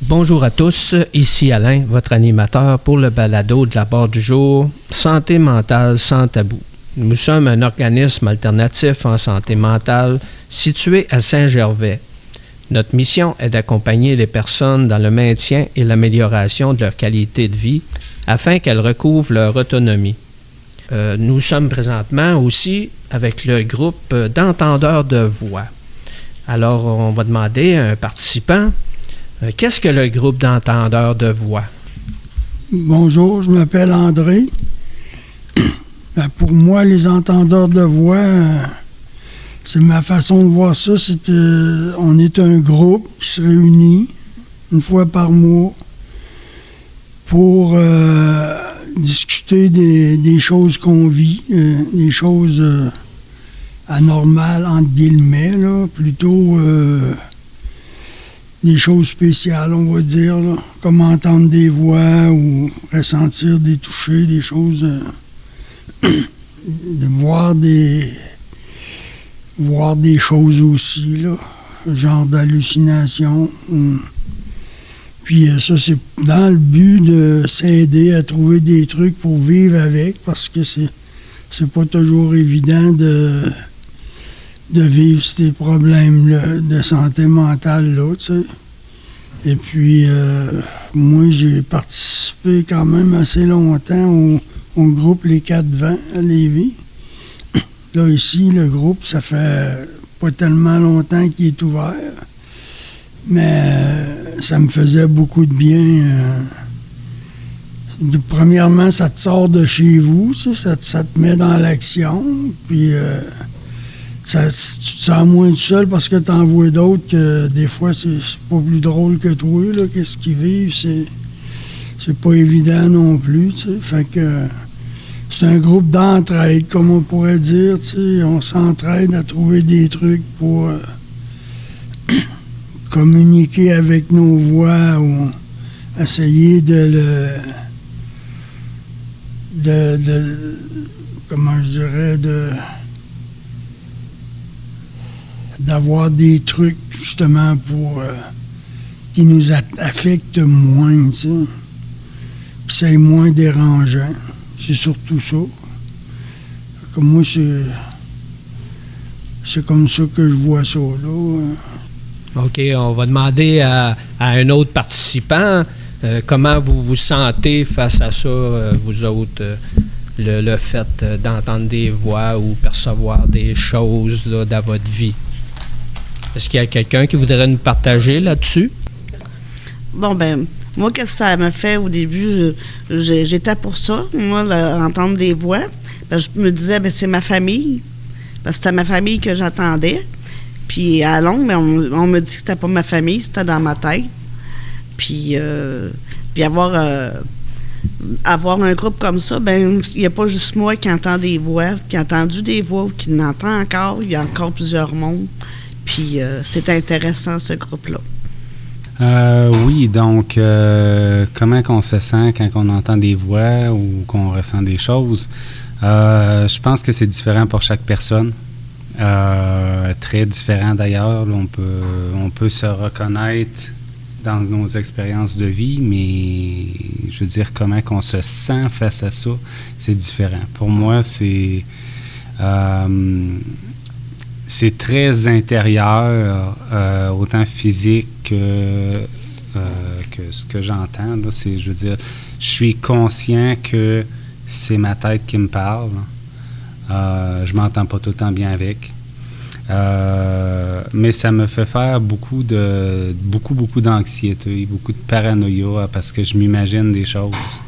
Bonjour à tous, ici Alain, votre animateur pour le balado de la barre du jour Santé mentale sans tabou. Nous sommes un organisme alternatif en santé mentale situé à Saint-Gervais. Notre mission est d'accompagner les personnes dans le maintien et l'amélioration de leur qualité de vie afin qu'elles recouvrent leur autonomie. Nous sommes présentement aussi avec le groupe d'entendeurs de voix. Alors, on va demander à un participant, qu'est-ce que le groupe d'entendeurs de voix? Bonjour, je m'appelle André. Pour moi, les entendeurs de voix, c'est ma façon de voir ça. On est un groupe qui se réunit une fois par mois pour discuter des choses qu'on vit, des choses anormales, entre guillemets, là, plutôt des choses spéciales, on va dire, là, comme entendre des voix ou ressentir des touchés, des choses, de voir des choses aussi, là, genre d'hallucination. Puis ça, c'est dans le but de s'aider à trouver des trucs pour vivre avec, parce que c'est pas toujours évident de vivre ces problèmes de santé mentale, là, tu sais. Et puis, moi, j'ai participé quand même assez longtemps au groupe Les Quatre Vents à Lévis. Là, ici, le groupe, ça fait pas tellement longtemps qu'il est ouvert, mais ça me faisait beaucoup de bien. Premièrement, ça te sort de chez vous, ça te met dans l'action, puis tu te sens moins tout seul parce que t'en vois d'autres que des fois, c'est pas plus drôle que toi, là, qu'est-ce qu'ils vivent, c'est pas évident non plus, tu sais, fait que c'est un groupe d'entraide, comme on pourrait dire, tu sais, on s'entraide à trouver des trucs pour communiquer avec nos voix ou essayer comment je dirais, d'avoir des trucs, justement, pour qui nous affectent moins, tu sais, que c'est moins dérangeant. C'est surtout ça. Comme moi, c'est comme ça que je vois ça, là. OK, on va demander à un autre participant comment vous vous sentez face à ça, vous autres, le fait d'entendre des voix ou percevoir des choses là, dans votre vie. Est-ce qu'il y a quelqu'un qui voudrait nous partager là-dessus? Bon, ben, moi, qu'est-ce que ça m'a fait au début? J'étais pour ça, moi, entendre des voix. Parce que je me disais, ben, c'est ma famille. Parce que c'était ma famille que j'attendais. Puis à long, mais on me dit que c'était pas ma famille, c'était dans ma tête. Puis avoir un groupe comme ça, ben il n'y a pas juste moi qui entend des voix, qui a entendu des voix ou qui n'entend encore. Il y a encore plusieurs mondes. Puis c'est intéressant, ce groupe-là. Oui, donc comment qu'on se sent quand on entend des voix ou qu'on ressent des choses? Je pense que c'est différent pour chaque personne. Très différent d'ailleurs. Là, on peut se reconnaître dans nos expériences de vie, mais je veux dire, comment qu'on se sent face à ça, c'est différent. Pour moi, c'est très intérieur, autant physique que ce que j'entends. Là, je veux dire, je suis conscient que c'est ma tête qui me parle. Je m'entends pas tout le temps bien avec. Mais ça me fait faire beaucoup d'anxiété, beaucoup de paranoïa parce que je m'imagine des choses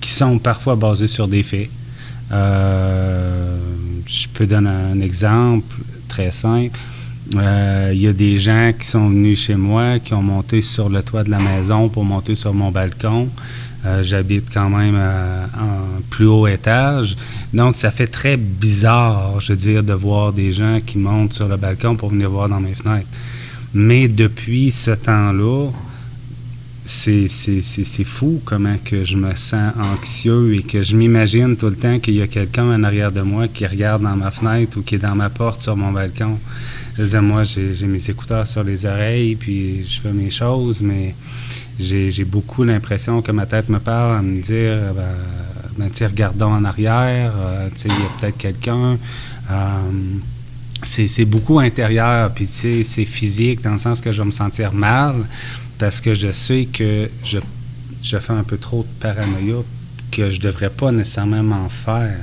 qui sont parfois basées sur des faits. Je peux donner un exemple très simple. Il y a des gens qui sont venus chez moi, qui ont monté sur le toit de la maison pour monter sur mon balcon. J'habite quand même en plus haut étage. Donc, ça fait très bizarre, je veux dire, de voir des gens qui montent sur le balcon pour venir voir dans mes fenêtres. Mais depuis ce temps-là, c'est fou comment que je me sens anxieux et que je m'imagine tout le temps qu'il y a quelqu'un en arrière de moi qui regarde dans ma fenêtre ou qui est dans ma porte sur mon balcon. Je disais, moi, j'ai mes écouteurs sur les oreilles, puis je fais mes choses, mais j'ai beaucoup l'impression que ma tête me parle à me dire, tiens, regardons en arrière, tu sais, il y a peut-être quelqu'un. C'est beaucoup intérieur, puis tu sais, c'est physique, dans le sens que je vais me sentir mal, parce que je sais que je fais un peu trop de paranoïa, que je devrais pas nécessairement m'en faire.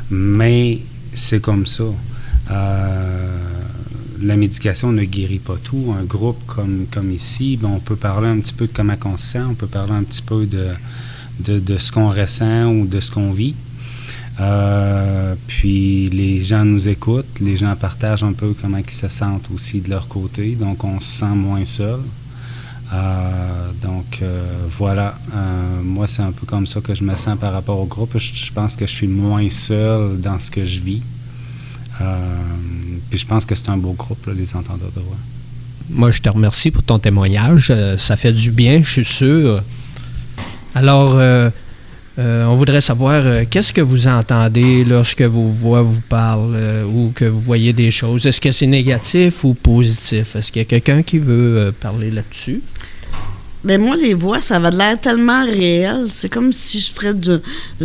Mais c'est comme ça. La médication ne guérit pas tout. Un groupe comme ici, on peut parler un petit peu de comment on se sent, on peut parler un petit peu de ce qu'on ressent ou de ce qu'on vit. Puis les gens nous écoutent, les gens partagent un peu comment ils se sentent aussi de leur côté, donc on se sent moins seul. Voilà, moi c'est un peu comme ça que je me sens par rapport au groupe. Je pense que je suis moins seul dans ce que je vis. Puis je pense que c'est un beau groupe, là, les entendeurs de voix. Moi, je te remercie pour ton témoignage. Ça fait du bien, je suis sûr. Alors, on voudrait savoir qu'est-ce que vous entendez lorsque vos voix vous parlent ou que vous voyez des choses. Est-ce que c'est négatif ou positif? Est-ce qu'il y a quelqu'un qui veut parler là-dessus? Mais moi, les voix, ça va de l'air tellement réel. C'est comme si je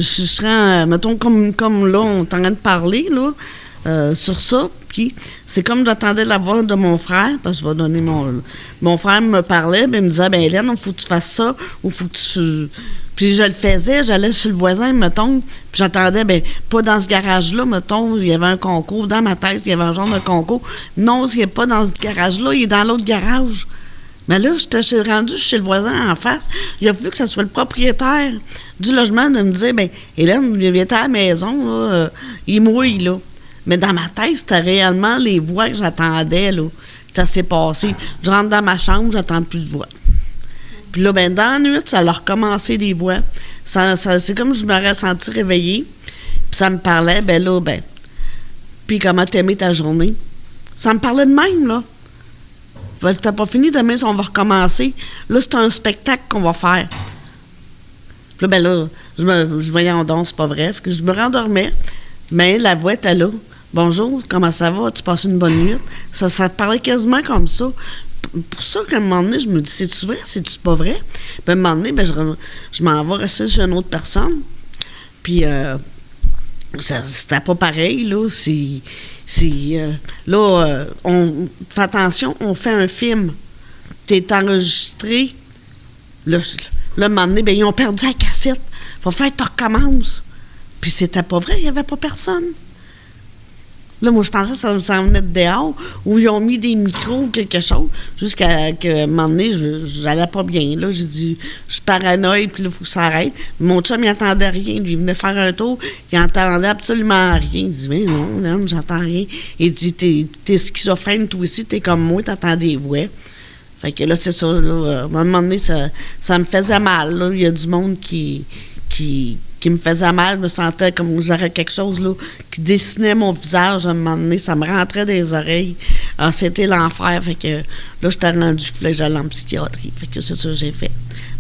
serais, mettons, comme là, on est en train de parler, là, sur ça. Puis c'est comme j'attendais la voix de mon frère, parce que je vais donner mon frère me parlait, ben, il me disait, ben Hélène, il faut que tu fasses ça, ou faut que tu... Puis je le faisais, j'allais sur le voisin, mettons, puis j'entendais, ben pas dans ce garage-là, mettons, il y avait un concours. Dans ma tête, il y avait un genre de concours. Non, il n'est pas dans ce garage-là, il est dans l'autre garage. Mais là, j'étais rendu chez le voisin en face. Il a fallu que ce soit le propriétaire du logement de me dire, ben Hélène, il était à la maison, là, il mouille, là. Mais dans ma tête, c'était réellement les voix que j'attendais, là. Ça s'est passé. Je rentre dans ma chambre, j'attends plus de voix. Puis là, ben dans la nuit, ça a recommencé les voix. C'est comme je m'aurais senti réveillée. Puis ça me parlait, ben là, ben... Puis comment t'aimais ta journée? Ça me parlait de même, là. Ben, t'as pas fini, demain, on va recommencer. Là, c'est un spectacle qu'on va faire. Puis là, ben là, je voyais en danse, c'est pas vrai. Que je me rendormais, mais la voix était là. Bonjour, comment ça va? Tu passes une bonne nuit? Ça parlait quasiment comme ça. Pour ça qu'à un moment donné, je me dis, c'est-tu vrai? C'est-tu pas vrai? Puis à un moment donné, ben, je m'en vais rester chez une autre personne. Puis c'était pas pareil, là. On fait attention, on fait un film. T'es enregistré. Là, à un moment donné, ben, ils ont perdu la cassette. Faut faire que tu recommences. Puis c'était pas vrai, il n'y avait pas personne. Là, moi, je pensais que ça venait de dehors, où ils ont mis des micros ou quelque chose, jusqu'à un moment donné, j'allais pas bien. Là, j'ai dit, je suis paranoïe, puis là, il faut que ça arrête. Mon chum, il n'entendait rien. Lui, il venait faire un tour, il n'entendait absolument rien. Il dit, mais non, là, j'entends rien. Il dit, t'es schizophrène, toi aussi, t'es comme moi, t'entends des voix. Fait que là, c'est ça, là, à un moment donné, ça me faisait mal, là. Il y a du monde qui me faisait mal, je me sentais comme j'aurais quelque chose là, qui dessinait mon visage à un moment donné, ça me rentrait dans les oreilles. Ah, c'était l'enfer, fait que là, j'étais rendu, j'allais en psychiatrie, fait que c'est ça que j'ai fait.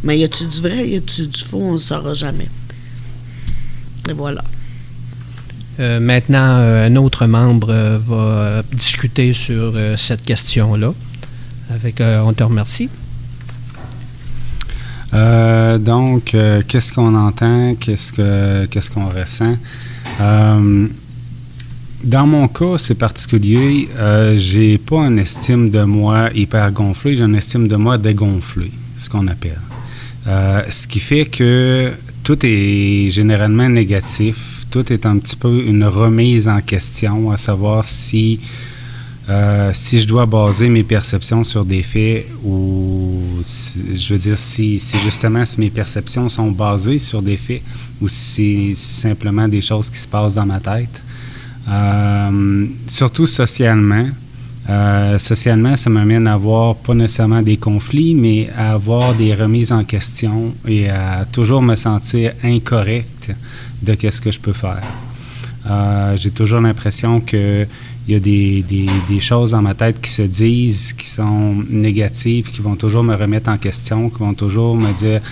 Mais y a-tu du vrai, y a-tu du faux, on ne le saura jamais. Et voilà. Maintenant, un autre membre va discuter sur cette question-là. On te remercie. Qu'est-ce qu'on entend, qu'est-ce qu'on ressent? Dans mon cas, c'est particulier. J'ai pas une estime de moi hyper gonflée, j'ai une estime de moi dégonflée, ce qu'on appelle. Ce qui fait que tout est généralement négatif. Tout est un petit peu une remise en question, à savoir si je dois baser mes perceptions sur des faits ou, si justement, si mes perceptions sont basées sur des faits ou si c'est simplement des choses qui se passent dans ma tête. Surtout socialement. Socialement, ça m'amène à avoir pas nécessairement des conflits, mais à avoir des remises en question et à toujours me sentir incorrect de qu'est-ce que je peux faire. J'ai toujours l'impression que il y a des choses dans ma tête qui se disent, qui sont négatives, qui vont toujours me remettre en question, qui vont toujours me dire,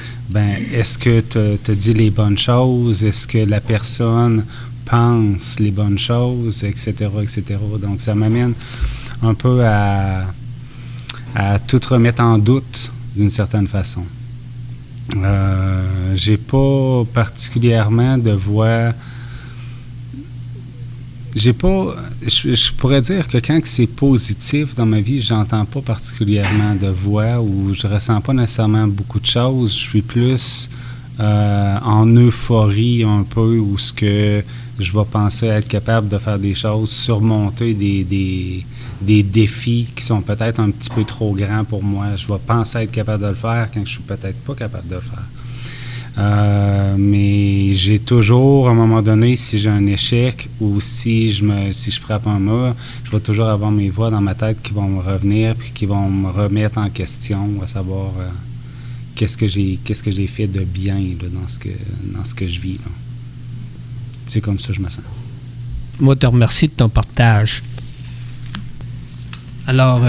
est-ce que tu as dit les bonnes choses? Est-ce que la personne pense les bonnes choses? Etc., etc. Donc, ça m'amène un peu à tout remettre en doute d'une certaine façon. J'ai pas particulièrement de voix. Je pourrais dire que quand c'est positif dans ma vie, j'entends pas particulièrement de voix ou je ressens pas nécessairement beaucoup de choses. Je suis plus en euphorie un peu, où ce que je vais penser être capable de faire des choses, surmonter des défis qui sont peut-être un petit peu trop grands pour moi. Je vais penser être capable de le faire quand je suis peut-être pas capable de le faire. Mais j'ai toujours, à un moment donné, si j'ai un échec ou si je frappe un mur, je vais toujours avoir mes voix dans ma tête qui vont me revenir puis qui vont me remettre en question, à savoir qu'est-ce que j'ai fait de bien là, dans ce que je vis. Là. C'est comme ça que je me sens. Moi, te remercie de ton partage. Alors,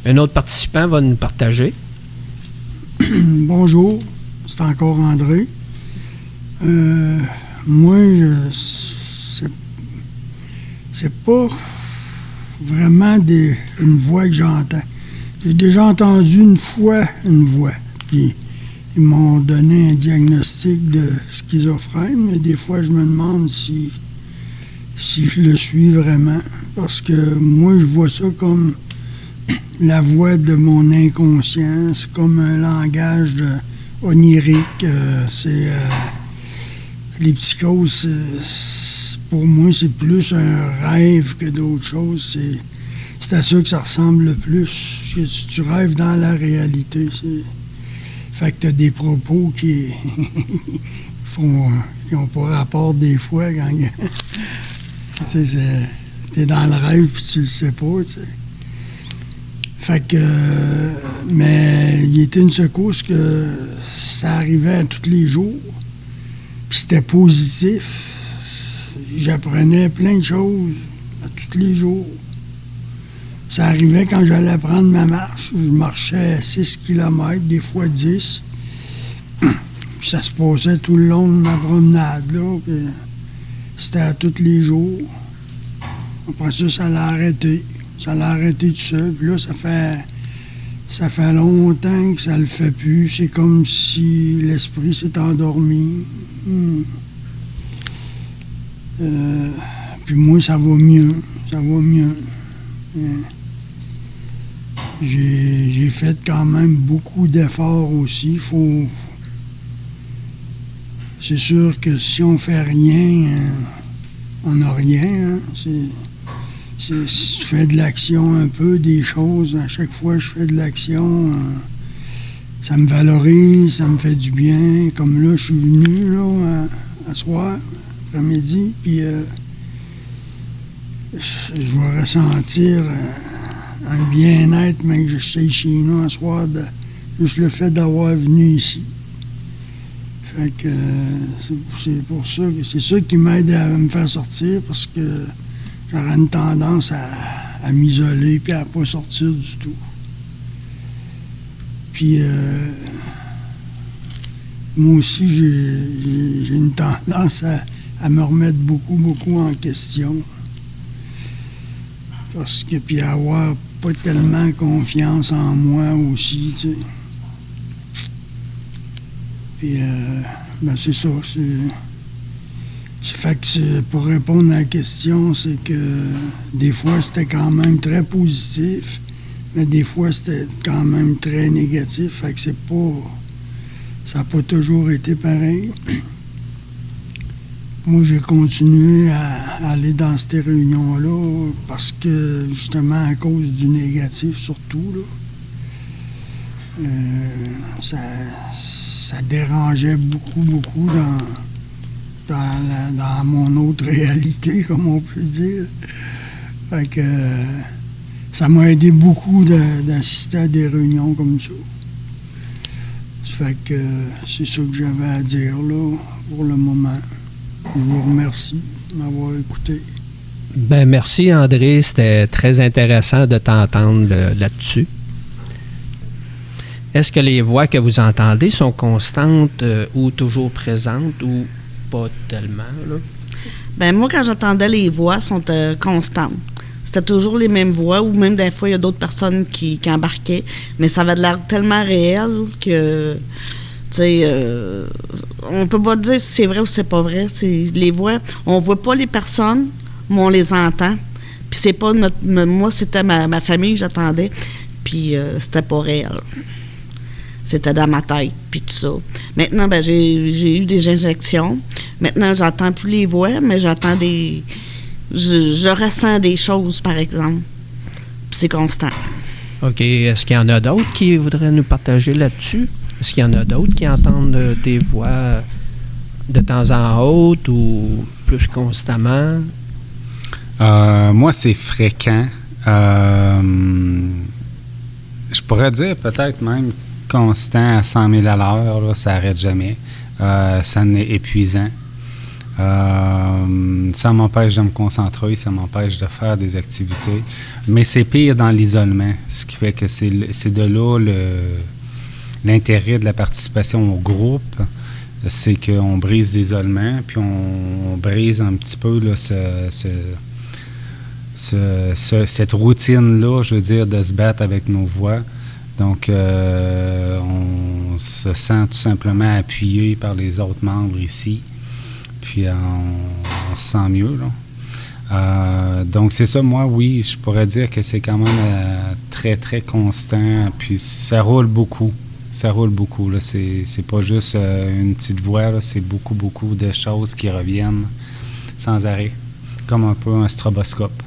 un autre participant va nous partager. Bonjour, c'est encore André. Moi, c'est pas vraiment une voix que j'entends. J'ai déjà entendu une fois une voix. Puis ils m'ont donné un diagnostic de schizophrène, mais des fois, je me demande si je le suis vraiment. Parce que moi, je vois ça comme la voix de mon inconscient. C'est comme un langage onirique. Les psychoses, pour moi, c'est plus un rêve que d'autres choses. C'est à ça que ça ressemble le plus. Parce que tu rêves dans la réalité. Fait que tu as des propos qui n'ont pas rapport des fois quand t'es dans le rêve puis tu le sais pas, tu sais. Fait que mais il était une secousse que ça arrivait à tous les jours. Puis c'était positif. J'apprenais plein de choses à tous les jours. Ça arrivait quand j'allais prendre ma marche. Je marchais 6 km, des fois 10. Puis ça se passait tout le long de ma promenade, là. Puis c'était à tous les jours. Après ça l'a arrêté. Ça l'a arrêté tout seul. Puis là, ça fait longtemps que ça le fait plus. C'est comme si l'esprit s'est endormi. Puis moi, ça va mieux. Ça va mieux. J'ai fait quand même beaucoup d'efforts aussi. C'est sûr que si on fait rien, on n'a rien. Hein. Si tu fais de l'action un peu, des choses, à chaque fois que je fais de l'action, ça me valorise, ça me fait du bien. Comme là, je suis venu là, à soir, après-midi, puis je vais ressentir un bien-être, même que je suis chez nous à soir, juste le fait d'avoir venu ici. Fait que c'est pour ça que c'est ça qui m'aide à me faire sortir, parce que j'aurais une tendance à m'isoler puis à ne pas sortir du tout. Puis moi aussi, j'ai une tendance à me remettre beaucoup, beaucoup en question. Parce que, puis avoir pas tellement confiance en moi aussi, tu sais. Puis, ben c'est ça. Fait que pour répondre à la question, c'est que des fois, c'était quand même très positif, mais des fois, c'était quand même très négatif. Fait que ça n'a pas toujours été pareil. Moi, j'ai continué à aller dans ces réunions-là parce que, justement, à cause du négatif, surtout, là, ça dérangeait beaucoup, beaucoup dans mon autre réalité, comme on peut dire. Fait que ça m'a aidé beaucoup d'assister à des réunions comme ça. Fait que c'est ça que j'avais à dire, là, pour le moment. Je vous remercie de m'avoir écouté. Ben merci André, c'était très intéressant de t'entendre là-dessus. Est-ce que les voix que vous entendez sont constantes ou toujours présentes ou pas tellement, là? Ben moi, quand j'entendais les voix, sont constantes. c'était toujours les mêmes voix, ou même des fois, il y a d'autres personnes qui embarquaient, mais ça avait de l'air tellement réel que, tu sais, on peut pas dire si c'est vrai ou si c'est pas vrai. C'est les voix, on voit pas les personnes, mais on les entend. Puis c'est pas moi, c'était ma famille que j'attendais, puis c'était pas réel. C'était dans ma tête, puis tout ça. Maintenant, ben j'ai eu des injections. Maintenant, j'entends plus les voix, mais j'entends des... Je ressens des choses, par exemple. Puis c'est constant. OK. Est-ce qu'il y en a d'autres qui voudraient nous partager là-dessus? Est-ce qu'il y en a d'autres qui entendent des voix de temps en autre ou plus constamment? Moi, c'est fréquent. Je pourrais dire peut-être même constant à 100 000 à l'heure, là, ça n'arrête jamais. Ça en est épuisant. Ça m'empêche de me concentrer, ça m'empêche de faire des activités. Mais c'est pire dans l'isolement, ce qui fait que c'est de là l'intérêt de la participation au groupe, c'est qu'on brise l'isolement, puis on brise un petit peu là, cette routine-là, je veux dire, de se battre avec nos voix. Donc, on se sent tout simplement appuyé par les autres membres ici. Puis, on se sent mieux, là. Donc, c'est ça, moi, oui, je pourrais dire que c'est quand même très, très constant. Puis, ça roule beaucoup. Ça roule beaucoup, là. C'est pas juste une petite voix, là. C'est beaucoup, beaucoup de choses qui reviennent sans arrêt. Comme un peu un stroboscope.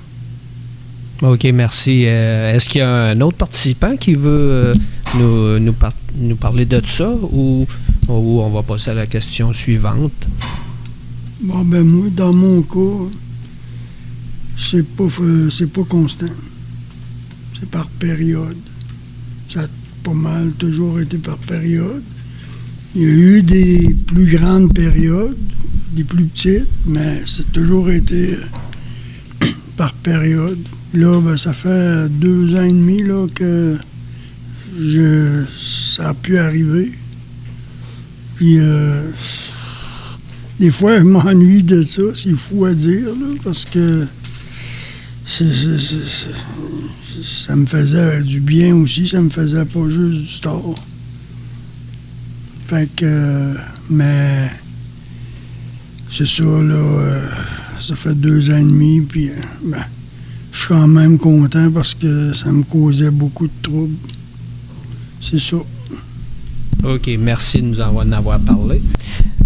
OK, merci. Est-ce qu'il y a un autre participant qui veut nous parler de ça ou on va passer à la question suivante? Bon, ben moi, dans mon cas, c'est pas constant. C'est par période. Ça a pas mal toujours été par période. Il y a eu des plus grandes périodes, des plus petites, mais c'est toujours été par période. Là, ben, ça fait 2 ans et demi là, que ça a pu arriver. Puis, des fois, je m'ennuie de ça, c'est fou à dire, là, parce que ça me faisait du bien aussi, ça me faisait pas juste du tort. Fait que, mais c'est ça, là, ça fait 2 ans et demi, puis, ben, je suis quand même content parce que ça me causait beaucoup de troubles. C'est ça. OK, merci de nous en avoir parlé.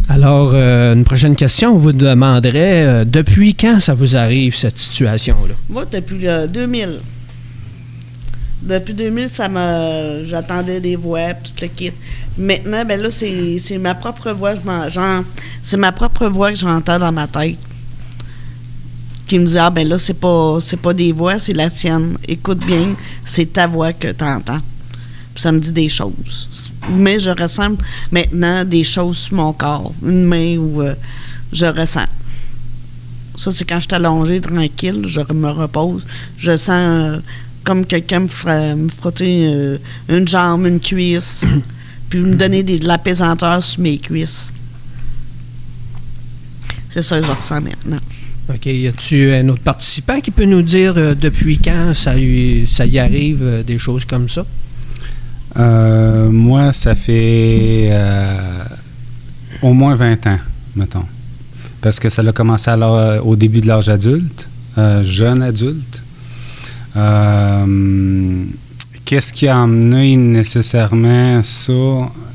Alors, une prochaine question, on vous demanderait depuis quand ça vous arrive, cette situation-là? Moi, depuis 2000. Depuis 2000, j'attendais des voix, tout le kit. Maintenant, ben là, c'est ma propre voix. C'est ma propre voix que j'entends dans ma tête. Qui me dit, ah ben là, c'est pas des voix, c'est la tienne. Écoute bien, c'est ta voix que tu entends. Puis ça me dit des choses. Mais je ressens maintenant des choses sur mon corps. Une main où je ressens. Ça, c'est quand je suis allongée, tranquille, je me repose. Je sens comme quelqu'un me frotter une jambe, une cuisse, puis me donner de l'apaisanteur sur mes cuisses. C'est ça que je ressens maintenant. OK. Y a-t-il un autre participant qui peut nous dire depuis quand ça y arrive, des choses comme ça? Moi, ça fait au moins 20 ans, mettons. Parce que ça a commencé au début de l'âge adulte, jeune adulte. Qu'est-ce qui a amené nécessairement ça?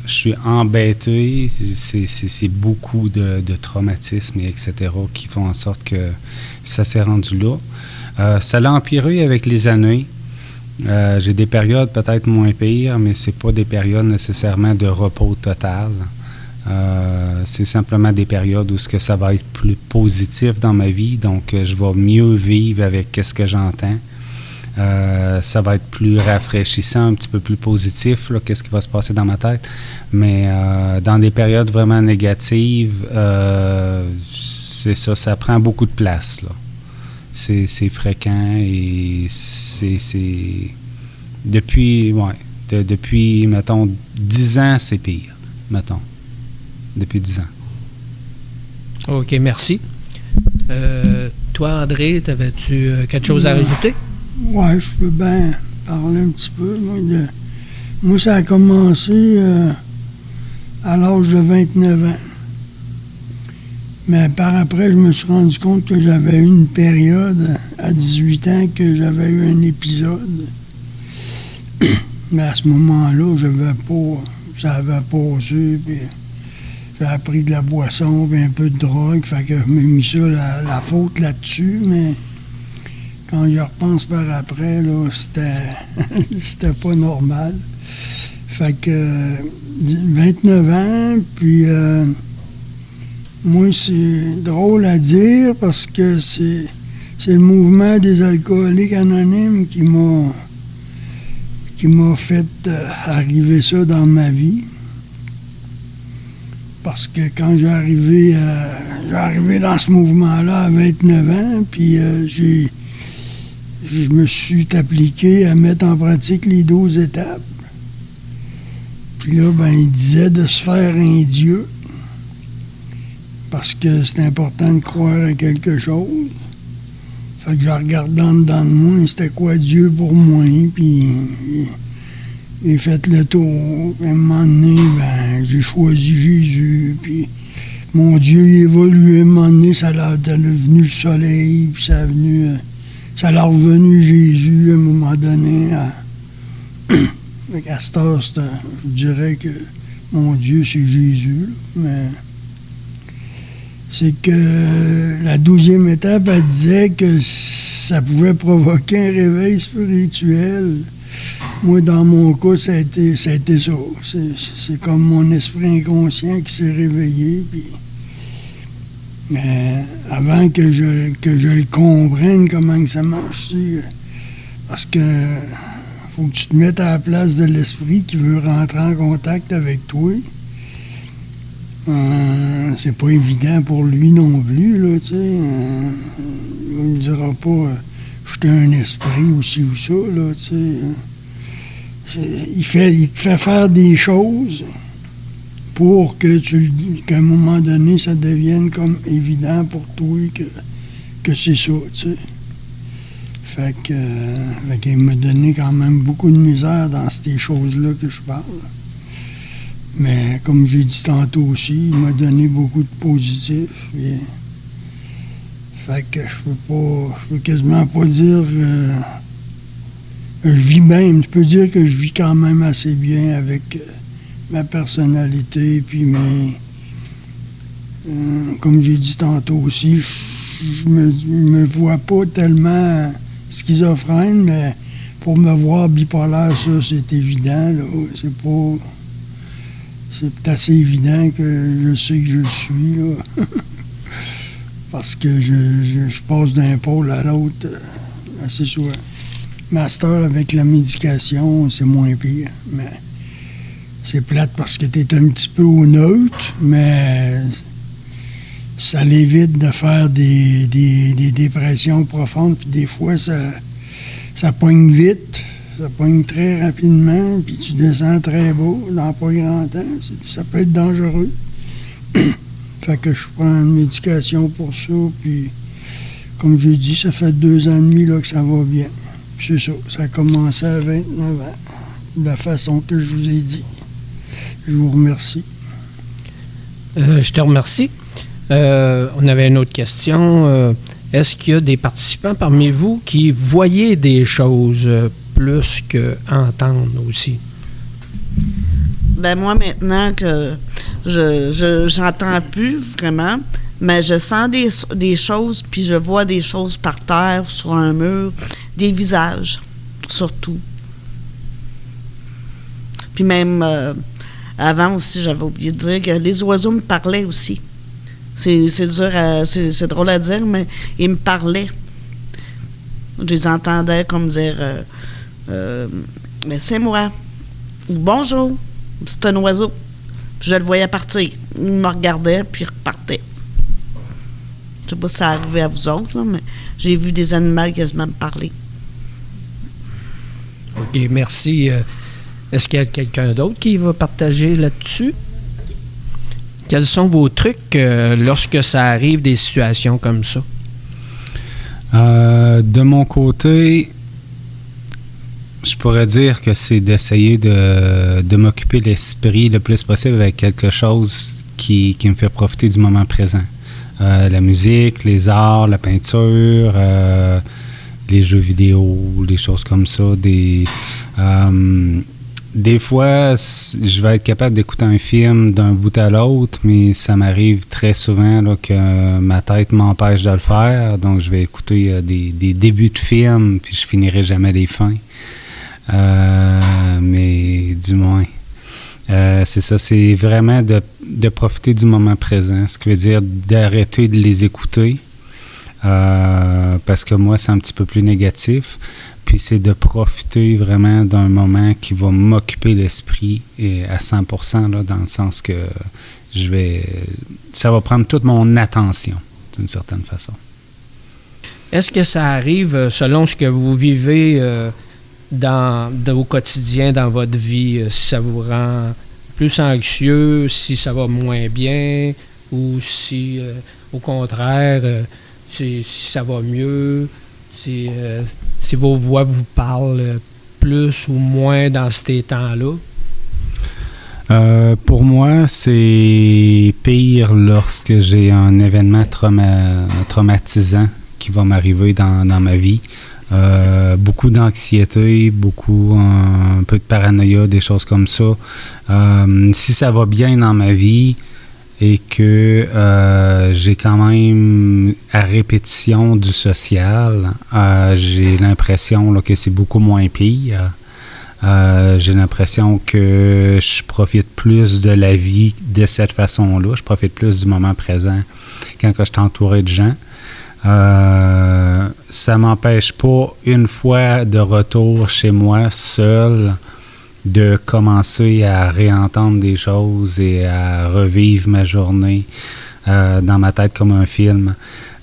Je suis embêté. C'est beaucoup de traumatismes, etc., qui font en sorte que ça s'est rendu là. Ça l'a empiré avec les années. J'ai des périodes peut-être moins pires, mais c'est pas des périodes nécessairement de repos total. C'est simplement des périodes où ça va être plus positif dans ma vie, donc je vais mieux vivre avec ce que j'entends. Ça va être plus rafraîchissant, un petit peu plus positif, là, qu'est-ce qui va se passer dans ma tête. Mais dans des périodes vraiment négatives, c'est ça prend beaucoup de place, là. C'est fréquent et c'est depuis, mettons, 10 ans, c'est pire, mettons. Depuis 10 ans. OK, merci. Toi, André, t'avais-tu quelque chose à rajouter? Oui, je peux bien parler un petit peu. Moi, ça a commencé à l'âge de 29 ans. Mais par après, je me suis rendu compte que j'avais eu une période à 18 ans que j'avais eu un épisode. Mais à ce moment-là, ça avait passé, puis j'avais pris de la boisson, puis un peu de drogue, fait que je m'ai mis ça la faute là-dessus, mais quand je repense par après, là, c'était pas normal. Fait que 29 ans, puis moi, c'est drôle à dire parce que c'est le mouvement des alcooliques anonymes qui m'a fait arriver ça dans ma vie. Parce que quand j'ai arrivé dans ce mouvement-là à 29 ans, puis je me suis appliqué à mettre en pratique les 12 étapes. Puis là, il disait de se faire un Dieu. Parce que c'est important de croire à quelque chose. Fait que je regardais en dedans de moi, c'était quoi Dieu pour moi, puis j'ai fait le tour. Puis à un moment donné, j'ai choisi Jésus, puis mon Dieu il évoluait. À un moment donné, ça l'a venu le soleil, puis ça l'a revenu Jésus à un moment donné. Avec à cette heure, je dirais que mon Dieu, c'est Jésus, mais c'est que la 12e étape, elle disait que ça pouvait provoquer un réveil spirituel. Moi, dans mon cas, ça a été ça. C'est comme mon esprit inconscient qui s'est réveillé. Puis, avant que je le comprenne, comment que ça marche, parce que faut que tu te mettes à la place de l'esprit qui veut rentrer en contact avec toi. C'est pas évident pour lui non plus, là, tu sais. Il me dira pas j'étais un esprit aussi ou ça, là, tu sais. Il te fait faire des choses pour qu'à un moment donné, ça devienne comme évident pour toi que c'est ça, tu sais. Fait qu'il m'a donné quand même beaucoup de misère dans ces choses-là que je parle. Mais comme j'ai dit tantôt aussi, il m'a donné beaucoup de positifs. Fait que je peux quasiment pas dire je vis bien. Je peux dire que je vis quand même assez bien avec ma personnalité. Puis comme j'ai dit tantôt aussi, je me vois pas tellement schizophrène, mais pour me voir bipolaire, ça c'est évident. Là. C'est assez évident que je sais que je le suis, là. Parce que je passe d'un pôle à l'autre assez souvent. Master avec la médication, c'est moins pire, mais c'est plate parce que tu es un petit peu au neutre, mais ça l'évite de faire des dépressions profondes, puis des fois, ça pogne vite. Ça pogne très rapidement, puis tu descends très bas dans pas grand temps. Ça peut être dangereux. Fait que je prends une médication pour ça, puis comme je dis, ça fait 2 ans et demi là, que ça va bien. Puis c'est ça, ça a commencé à 29 ans, de la façon que je vous ai dit. Je vous remercie. Je te remercie. On avait une autre question. Est-ce qu'il y a des participants parmi vous qui voyaient des choses plus qu'entendre aussi? Ben moi, maintenant que j'entends plus vraiment, mais je sens des choses, puis je vois des choses par terre, sur un mur, des visages, surtout. Puis même, avant aussi, j'avais oublié de dire que les oiseaux me parlaient aussi. C'est dur, c'est drôle à dire, mais ils me parlaient. Je les entendais comme dire mais c'est moi. Ou bonjour. C'est un oiseau. Puis je le voyais partir. Il me regardait, puis il repartait. Je sais pas si ça arrivait à vous autres, là, mais j'ai vu des animaux quasiment me parler. OK, merci. Est-ce qu'il y a quelqu'un d'autre qui va partager là-dessus? Quels sont vos trucs lorsque ça arrive des situations comme ça? De mon côté, je pourrais dire que c'est d'essayer de m'occuper l'esprit le plus possible avec quelque chose qui me fait profiter du moment présent. La musique, les arts, la peinture, les jeux vidéo, les choses comme ça. Des fois, je vais être capable d'écouter un film d'un bout à l'autre, mais ça m'arrive très souvent là, que ma tête m'empêche de le faire. Donc, je vais écouter des débuts de films, puis je finirai jamais les fins. Mais du moins, c'est ça, c'est vraiment de profiter du moment présent, ce qui veut dire d'arrêter de les écouter, parce que moi, c'est un petit peu plus négatif. Puis c'est de profiter vraiment d'un moment qui va m'occuper l'esprit et à 100%, là, dans le sens que ça va prendre toute mon attention, d'une certaine façon. Est-ce que ça arrive, selon ce que vous vivez au quotidien, dans votre vie, si ça vous rend plus anxieux, si ça va moins bien, ou si, au contraire, si ça va mieux, si vos voix vous parlent plus ou moins dans ces temps-là? Pour moi, c'est pire lorsque j'ai un événement traumatisant qui va m'arriver dans ma vie. Beaucoup d'anxiété, un peu de paranoïa, des choses comme ça. Si ça va bien dans ma vie et que j'ai quand même à répétition du social, j'ai l'impression là, que c'est beaucoup moins pire. J'ai l'impression que je profite plus de la vie de cette façon-là. Je profite plus du moment présent quand je suis entouré de gens. Ça m'empêche pas, une fois de retour chez moi seul, de commencer à réentendre des choses et à revivre ma journée dans ma tête comme un film.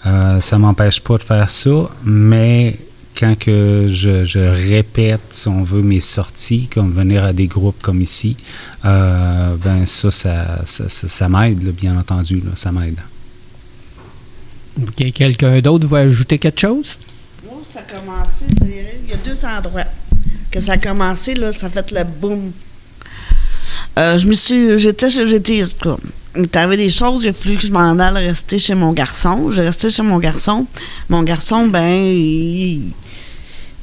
Ça m'empêche pas de faire ça, mais quand que je répète, si on veut, mes sorties, comme venir à des groupes comme ici, ben ça m'aide, là, bien entendu, là, ça m'aide. Okay. Quelqu'un d'autre veut ajouter quelque chose? Moi, ça a commencé, je dirais, il y a 2 endroits que ça a commencé, là, ça a fait le boom. J'étais chez GTS, quoi. Il est arrivé des choses, il a fallu que je m'en aille rester chez mon garçon. J'ai resté chez mon garçon. Mon garçon,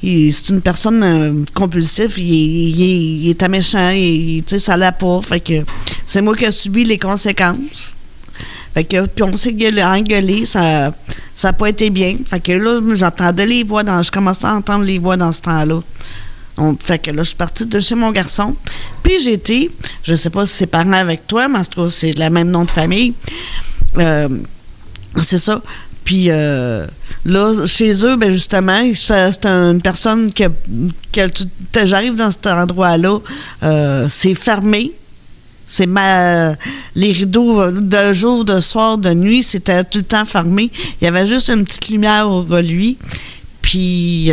c'est une personne compulsive, il était méchant, tu sais, ça allait pas. Fait que c'est moi qui ai subi les conséquences. Fait que, puis on s'est engueulé, ça n'a pas été bien. Fait que là, j'entendais les voix, je commençais à entendre les voix dans ce temps-là. Fait que là, je suis partie de chez mon garçon. Puis j'ai été, je sais pas si c'est parent avec toi, mais en tout cas, c'est le même nom de famille. C'est ça. Puis là, chez eux, ben justement, c'est une personne que j'arrive dans cet endroit-là, c'est fermé. Les rideaux de jour, de soir, de nuit, c'était tout le temps fermé. Il y avait juste une petite lumière au reluit. Puis,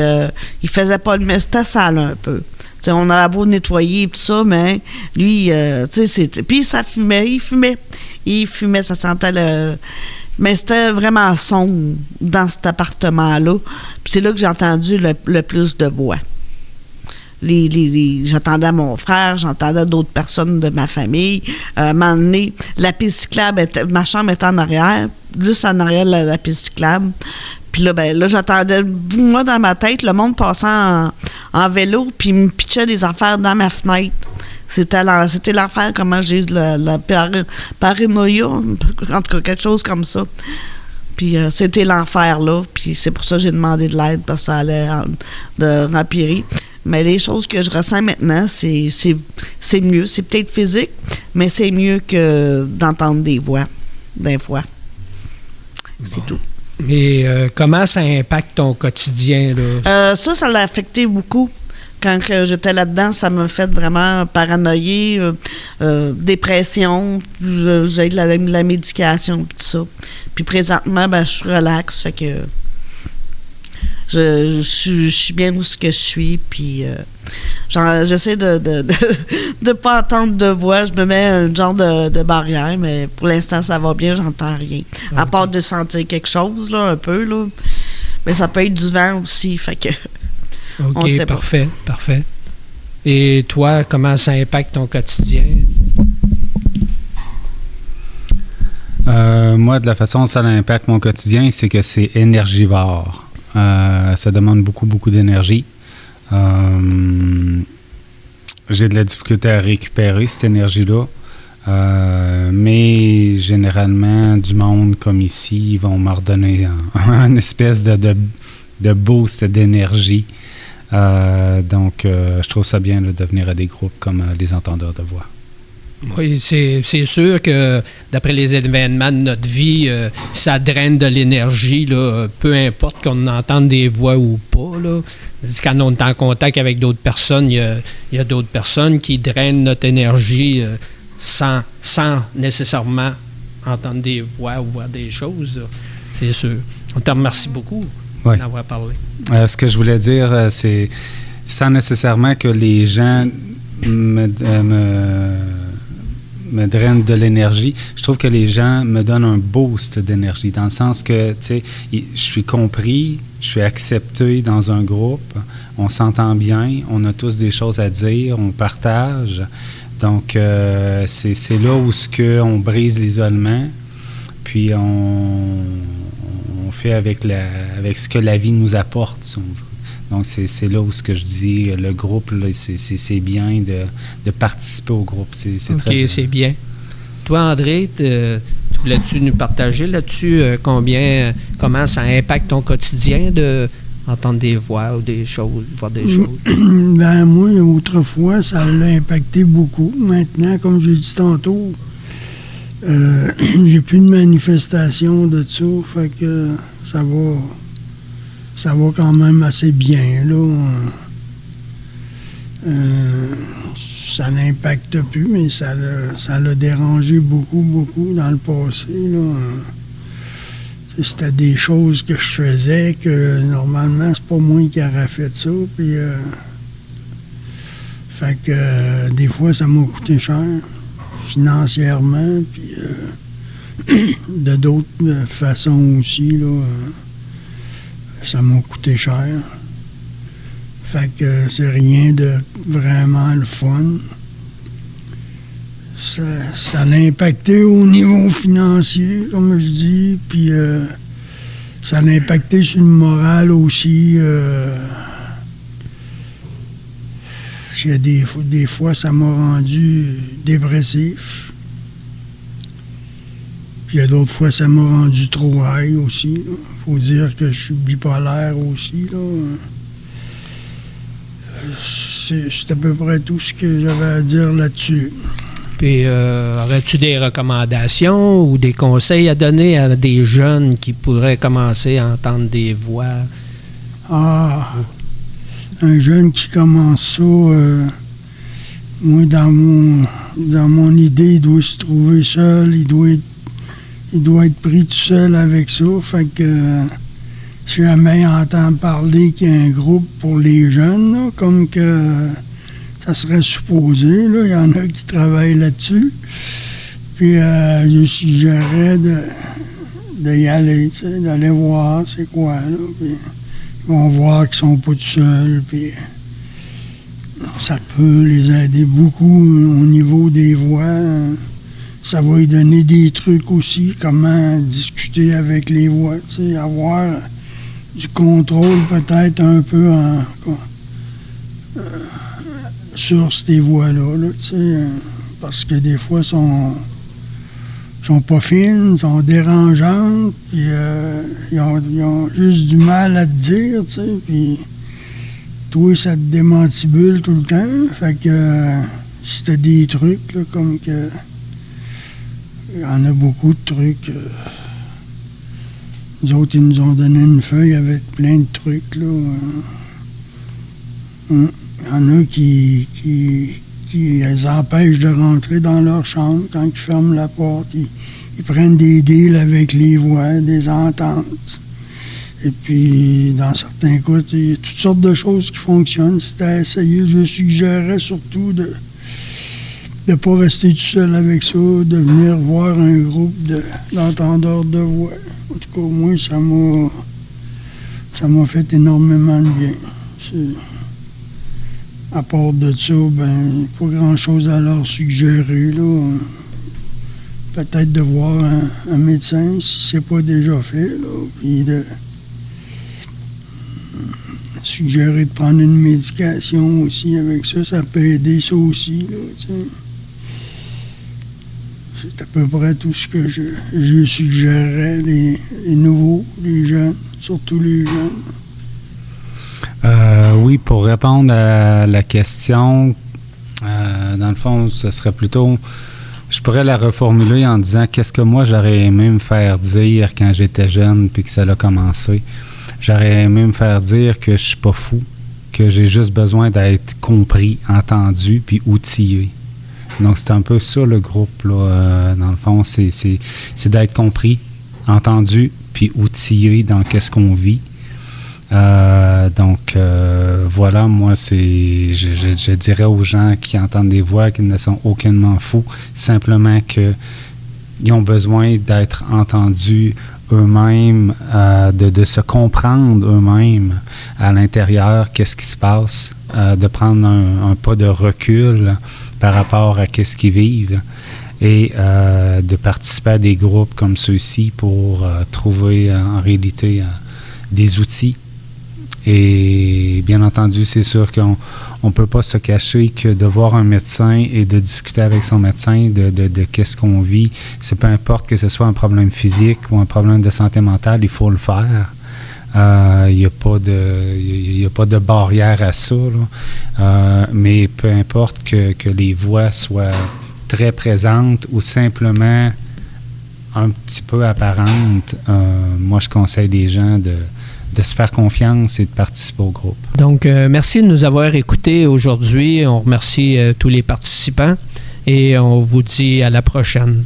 il faisait pas le... Mais c'était sale un peu. T'sais, on avait beau nettoyer et tout ça, mais lui, tu sais, puis ça fumait, il fumait, ça sentait le... Mais c'était vraiment sombre dans cet appartement-là. Puis c'est là que j'ai entendu le plus de voix. J'entendais mon frère, j'entendais d'autres personnes de ma famille. À un moment donné, la piste cyclable, ma chambre était en arrière, juste en arrière de la piste cyclable. Puis là, j'entendais, moi, dans ma tête, le monde passant en vélo, puis me pitchait des affaires dans ma fenêtre. C'était l'enfer, comment j'ai eu la paranoïa, en tout cas, quelque chose comme ça. Puis c'était l'enfer, là. Puis c'est pour ça que j'ai demandé de l'aide, parce que ça allait empirer. Mais les choses que je ressens maintenant, c'est mieux. C'est peut-être physique, mais c'est mieux que d'entendre des voix, des fois. C'est tout. Mais comment ça impacte ton quotidien, là? Ça l'a affecté beaucoup. Quand j'étais là-dedans, ça m'a fait vraiment paranoïer, dépression, j'ai de la médication, tout ça. Puis présentement, je suis relax, fait que je suis bien où ce que je suis, puis j'essaie de pas entendre de voix, je me mets un genre de barrière, mais pour l'instant, ça va bien, j'entends rien. Okay. À part de sentir quelque chose, là, un peu, là. Mais ça peut être du vent aussi, fait que on OK, sait pas. parfait. Et toi, comment ça impacte ton quotidien? Moi, de la façon dont ça impacte mon quotidien, c'est que c'est énergivore. Ça demande beaucoup d'énergie. J'ai de la difficulté à récupérer cette énergie-là. Mais généralement, du monde comme ici, ils vont me redonner une espèce de boost d'énergie. Donc, je trouve ça bien là, de venir à des groupes comme les entendeurs de voix. Oui, c'est sûr que d'après les événements de notre vie, ça draine de l'énergie, là, peu importe qu'on entende des voix ou pas. Là. Quand on est en contact avec d'autres personnes, il y a d'autres personnes qui drainent notre énergie sans nécessairement entendre des voix ou voir des choses. Là. C'est sûr. On te remercie beaucoup d'avoir parlé. Ce que je voulais dire, c'est sans nécessairement que les gens me drainent de l'énergie. Je trouve que les gens me donnent un boost d'énergie, dans le sens que, tu sais, je suis compris, je suis accepté dans un groupe, on s'entend bien, on a tous des choses à dire, on partage. Donc, c'est là où on brise l'isolement, puis on fait avec ce que la vie nous apporte, si on veut. Donc, c'est là où ce que je dis, le groupe, là, c'est bien de participer au groupe. C'est très OK, c'est bien. Toi, André, voulais-tu nous partager là-dessus comment ça impacte ton quotidien de entendre des voix ou des choses, voir des choses? Ben moi, autrefois, ça l'a impacté beaucoup. Maintenant, comme j'ai dit tantôt, j'ai plus de manifestation de ça, fait que ça va quand même assez bien, là. Ça n'impacte plus, mais ça l'a dérangé beaucoup dans le passé, là. C'était des choses que je faisais que normalement, c'est pas moi qui aurais fait ça. Puis, fait que des fois, ça m'a coûté cher financièrement, puis de d'autres façons aussi, là, ça m'a coûté cher. Fait que c'est rien de vraiment le fun. Ça l'a impacté au niveau financier, comme je dis, puis ça l'a impacté sur le moral aussi. Des fois, ça m'a rendu dépressif. Puis il y a d'autres fois, ça m'a rendu trop high aussi. Il faut dire que je suis bipolaire aussi, là. C'est à peu près tout ce que j'avais à dire là-dessus. Puis, aurais-tu des recommandations ou des conseils à donner à des jeunes qui pourraient commencer à entendre des voix? Ah, un jeune qui commence ça, moi, dans mon idée, il doit se trouver seul, il doit être pris tout seul avec ça. Fait que si jamais il entend parler qu'il y a un groupe pour les jeunes, là, comme que ça serait supposé, là, il y en a qui travaillent là-dessus. Puis je suggérerais d'y aller, tu sais, d'aller voir c'est quoi, là. Puis ils vont voir qu'ils sont pas tout seuls, puis ça peut les aider beaucoup au niveau des voix. Ça va lui donner des trucs aussi, comment discuter avec les voix, tu sais, avoir du contrôle peut-être un peu sur ces voix-là, là, tu sais, parce que des fois, sont pas fines, sont dérangeantes, puis ils ont juste du mal à te dire, tu sais, puis toi, ça te démantibule tout le temps, fait que si t'as des trucs, là, comme que il y en a beaucoup de trucs. Nous autres, ils nous ont donné une feuille avec plein de trucs, là. Il y en a qui les empêchent de rentrer dans leur chambre quand ils ferment la porte. Ils prennent des deals avec les voix, des ententes. Et puis, dans certains cas, il y a toutes sortes de choses qui fonctionnent. Si tu as essayé, je suggérerais surtout de ne pas rester tout seul avec ça, de venir voir un groupe d'entendeurs de voix. En tout cas, moi, Ça m'a fait énormément de bien. À part de ça, pas grand-chose à leur suggérer, là. Peut-être de voir un médecin, si c'est pas déjà fait, là, puis de suggérer de prendre une médication aussi avec ça, ça peut aider ça aussi, là, tu sais. C'est à peu près tout ce que je suggérerais, les nouveaux, les jeunes, surtout les jeunes. Oui, pour répondre à la question, dans le fond, ce serait plutôt... Je pourrais la reformuler en disant qu'est-ce que moi j'aurais aimé me faire dire quand j'étais jeune puis que ça a commencé. J'aurais aimé me faire dire que je suis pas fou, que j'ai juste besoin d'être compris, entendu puis outillé. Donc c'est un peu ça le groupe là. Dans le fond, c'est d'être compris, entendu puis outillé dans qu'est-ce qu'on vit. Donc voilà, moi je dirais aux gens qui entendent des voix qu'ils ne sont aucunement fous, simplement qu'ils ont besoin d'être entendus eux-mêmes, de se comprendre eux-mêmes à l'intérieur, qu'est-ce qui se passe, de prendre un pas de recul par rapport à qu'est-ce qu'ils vivent et de participer à des groupes comme ceux-ci pour trouver en réalité des outils. Et bien entendu, c'est sûr qu'on ne peut pas se cacher que de voir un médecin et de discuter avec son médecin de qu'est-ce qu'on vit, c'est peu importe que ce soit un problème physique ou un problème de santé mentale, il faut le faire. Il n'y a pas de barrière à ça, là. Mais peu importe que les voix soient très présentes ou simplement un petit peu apparentes, moi je conseille les gens de se faire confiance et de participer au groupe. Donc, merci de nous avoir écoutés aujourd'hui. On remercie tous les participants et on vous dit à la prochaine.